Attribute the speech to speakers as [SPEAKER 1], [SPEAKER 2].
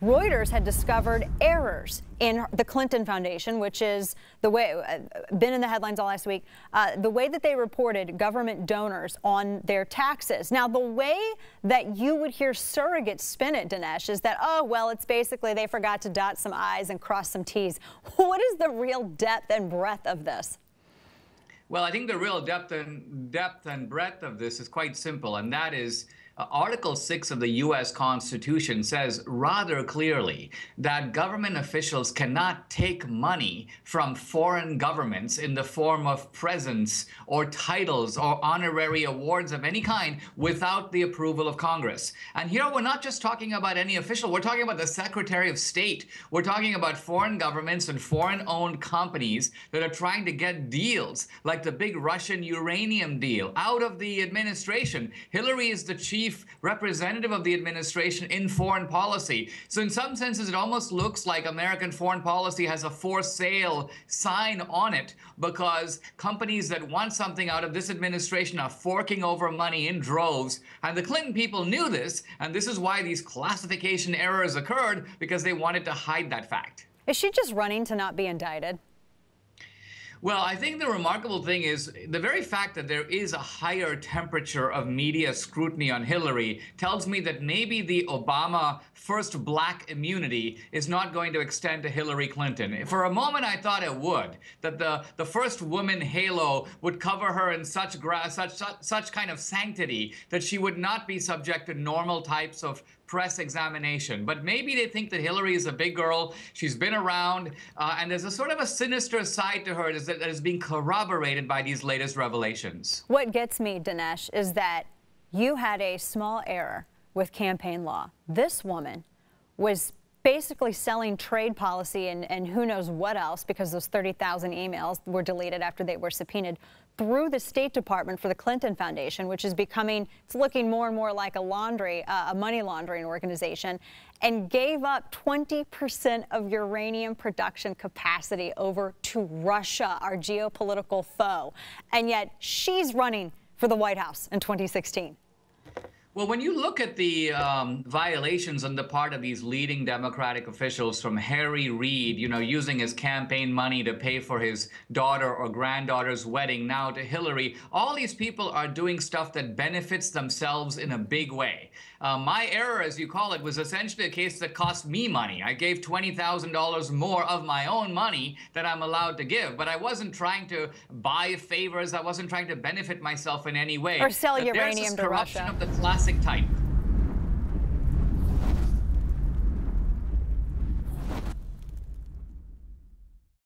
[SPEAKER 1] Reuters had discovered errors in the Clinton Foundation, which is the way, been in the headlines all last week, the way that they reported government donors on their taxes. Now, the way that you would hear surrogates spin it, Dinesh, is that, oh, well, it's basically they forgot to dot some I's and cross some T's. What is the real depth and breadth of this?
[SPEAKER 2] Well, I think the real depth and breadth of this is quite simple, and that is Article 6 of the U.S. Constitution says rather clearly that government officials cannot take money from foreign governments in the form of presents or titles or honorary awards of any kind without the approval of Congress. And here we're not just talking about any official, we're talking about the Secretary of State. We're talking about foreign governments and foreign-owned companies that are trying to get deals like the big Russian uranium deal out of the administration. Hillary is the chief representative of the administration in foreign policy. So in some senses, it almost looks like American foreign policy has a for sale sign on it because companies that want something out of this administration are forking over money in droves. And the Clinton people knew this, and this is why these classification errors occurred, because they wanted to hide that fact.
[SPEAKER 1] Is she just running to not be indicted?
[SPEAKER 2] Well, I think the remarkable thing is the very fact that there is a higher temperature of media scrutiny on Hillary tells me that maybe the Obama first black immunity is not going to extend to Hillary Clinton. For a moment, I thought it would, that the first woman halo would cover her in such kind of sanctity that she would not be subject to normal types of press examination. But maybe they think that Hillary is a big girl, she's been around, and there's a sort of a sinister side to her that is being corroborated by these latest revelations.
[SPEAKER 1] What gets me, Dinesh, is that you had a small error with campaign law. This woman was basically selling trade policy and who knows what else, because those 30,000 emails were deleted after they were subpoenaed, through the State Department for the Clinton Foundation, which is becoming, it's looking more and more like a money laundering organization, and gave up 20% of uranium production capacity over to Russia, our geopolitical foe. And yet she's running for the White House in 2016.
[SPEAKER 2] Well, when you look at the violations on the part of these leading Democratic officials, from Harry Reid, using his campaign money to pay for his daughter or granddaughter's wedding, now to Hillary, all these people are doing stuff that benefits themselves in a big way. My error, as you call it, was essentially a case that cost me money. I gave $20,000 more of my own money that I'm allowed to give, but I wasn't trying to buy favors. I wasn't trying to benefit myself in any way.
[SPEAKER 1] Or sell uranium to Russia.
[SPEAKER 2] There's this corruption of the classic type.